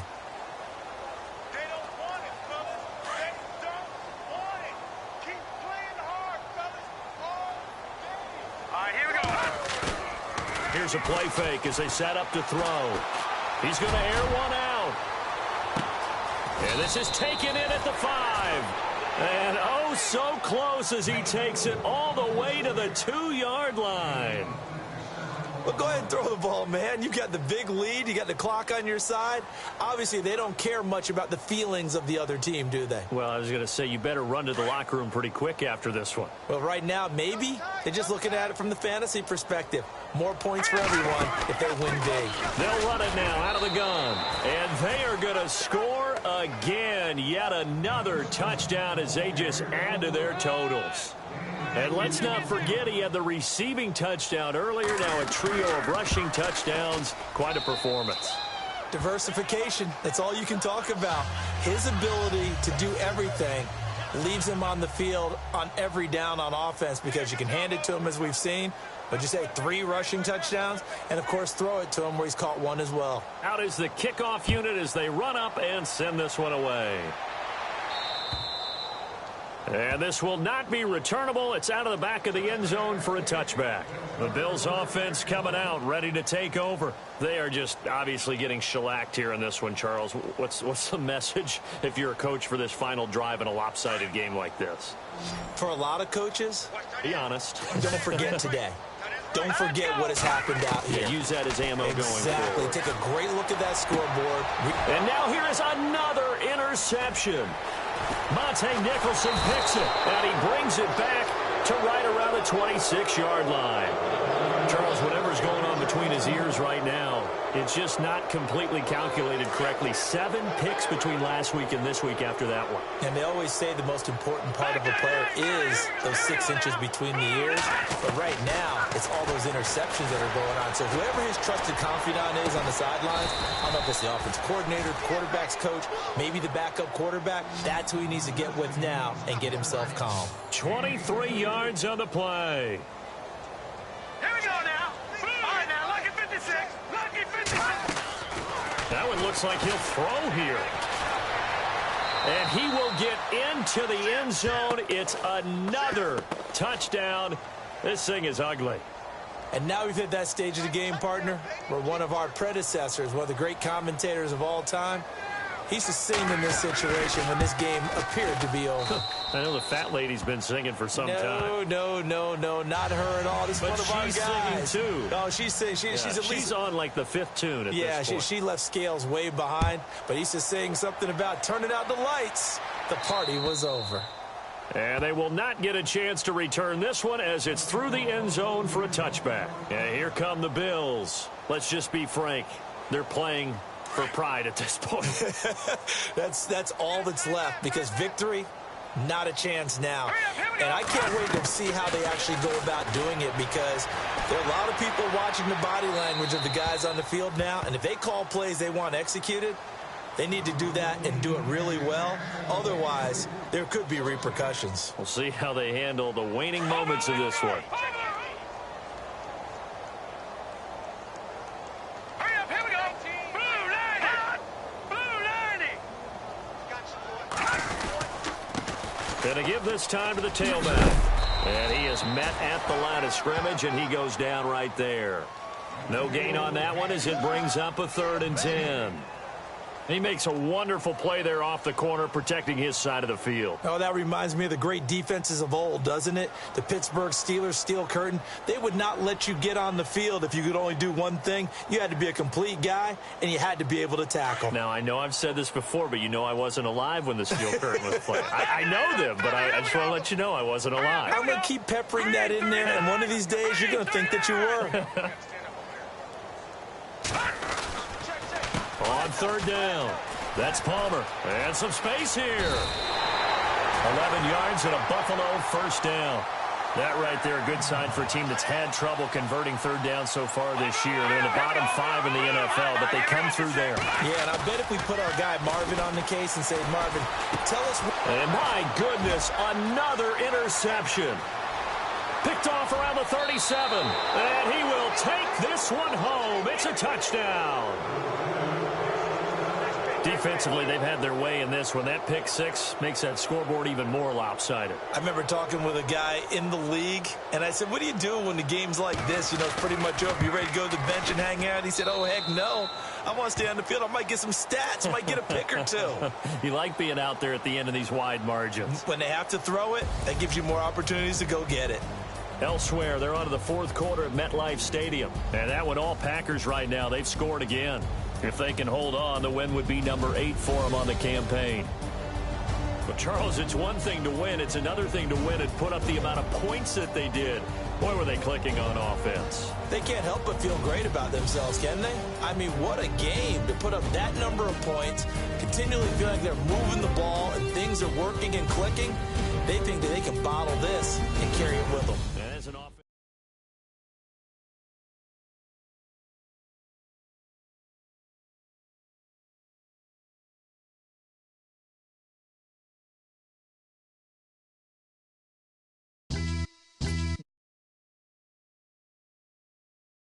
They don't want it, fellas. They don't want it. Keep playing hard, fellas. All right, here we go. Here's a play fake as they set up to throw. He's going to air one out. And this is taken in at the 5. And oh, so close as he takes it all the way to the 2-yard line. Well, go ahead and throw the ball, man. You've got the big lead. You got the clock on your side. Obviously, they don't care much about the feelings of the other team, do they? Well, I was going to say you better run to the locker room pretty quick after this one. Well, right now, maybe. They're just looking at it from the fantasy perspective. More points for everyone if they win big. They'll run it now out of the gun. And they are going to score again. Yet another touchdown as they just add to their totals. And let's not forget he had the receiving touchdown earlier. Now a trio of rushing touchdowns. Quite a performance. Diversification. That's all you can talk about. His ability to do everything leaves him on the field on every down on offense because you can hand it to him as we've seen. But you say 3 rushing touchdowns and, of course, throw it to him where he's caught 1 as well. Out is the kickoff unit as they run up and send this one away. And this will not be returnable. It's out of the back of the end zone for a touchback. The Bills offense coming out, ready to take over. They are just obviously getting shellacked here in this one, Charles. What's the message if you're a coach for this final drive in a lopsided game like this? For a lot of coaches, be honest. Don't forget today. Don't forget what has happened out here. Yeah, use that as ammo going forward. Exactly. Take a great look at that scoreboard. And now here is another interception. Monte Nicholson picks it, and he brings it back to right around the 26-yard line. Charles, whatever's going on between his ears right now, it's just not completely calculated correctly. 7 picks between last week and this week after that one. And they always say the most important part of a player is those 6 inches between the ears. But right now, it's all those interceptions that are going on. So whoever his trusted confidant is on the sidelines, I don't know if it's the offense coordinator, quarterback's coach, maybe the backup quarterback, that's who he needs to get with now and get himself calm. 23 yards on the play. Here we go now. All right, now, lucky 56. Lucky 56. That one looks like he'll throw here. And he will get into the end zone. It's another touchdown. This thing is ugly. And now we've hit that stage of the game, partner, where one of our predecessors, one of the great commentators of all time, he used to sing in this situation when this game appeared to be over. I know the fat lady's been singing for some time. No, not her at all. This is one of our guys. She's singing too. No, she's singing. She's at least she's on like the 5th tune at this point. She left Scales way behind, but he used to sing something about turning out the lights. The party was over. And they will not get a chance to return this one as it's through the end zone for a touchback. And here come the Bills. Let's just be frank. They're playing for pride at this point. That's all that's left because victory, not a chance now. And I can't wait to see how they actually go about doing it because there are a lot of people watching the body language of the guys on the field now. And if they call plays they want executed, they need to do that and do it really well. Otherwise, there could be repercussions. We'll see how they handle the waning moments of this one. Going to give this time to the tailback. And he is met at the line of scrimmage, and he goes down right there. No gain on that one as it brings up a 3rd and 10. He makes a wonderful play there off the corner, protecting his side of the field. Oh, that reminds me of the great defenses of old, doesn't it? The Pittsburgh Steelers steel curtain. They would not let you get on the field if you could only do one thing. You had to be a complete guy, and you had to be able to tackle. Now, I know I've said this before, but you know I wasn't alive when the steel curtain was played. I know them, but I just want to let you know I wasn't alive. I'm going to keep peppering that in there, and one of these days you're going to think that you were. On third down, that's Palmer. And some space here. 11 yards and a Buffalo first down. That right there, a good sign for a team that's had trouble converting third down so far this year. They're in the bottom 5 in the NFL, but they come through there. Yeah, and I bet if we put our guy Marvin on the case and say, Marvin, tell us. And my goodness, another interception. Picked off around the 37, and he will take this one home. It's a touchdown. Defensively, they've had their way in this one. That pick six makes that scoreboard even more lopsided. I remember talking with a guy in the league, and I said, what do you do when the game's like this? You know, it's pretty much over. You ready to go to the bench and hang out? He said, oh, heck no. I want to stay on the field. I might get some stats. I might get a pick or two. You like being out there at the end of these wide margins. When they have to throw it, that gives you more opportunities to go get it. Elsewhere, they're on to the fourth quarter at MetLife Stadium. And that one, all Packers right now. They've scored again. If they can hold on, the win would be number 8 for them on the campaign. But, Charles, it's one thing to win. It's another thing to win and put up the amount of points that they did. Boy, were they clicking on offense. They can't help but feel great about themselves, can they? I mean, what a game to put up that number of points, continually feel like they're moving the ball and things are working and clicking. They think that they can bottle this and carry it with them. And as an offense.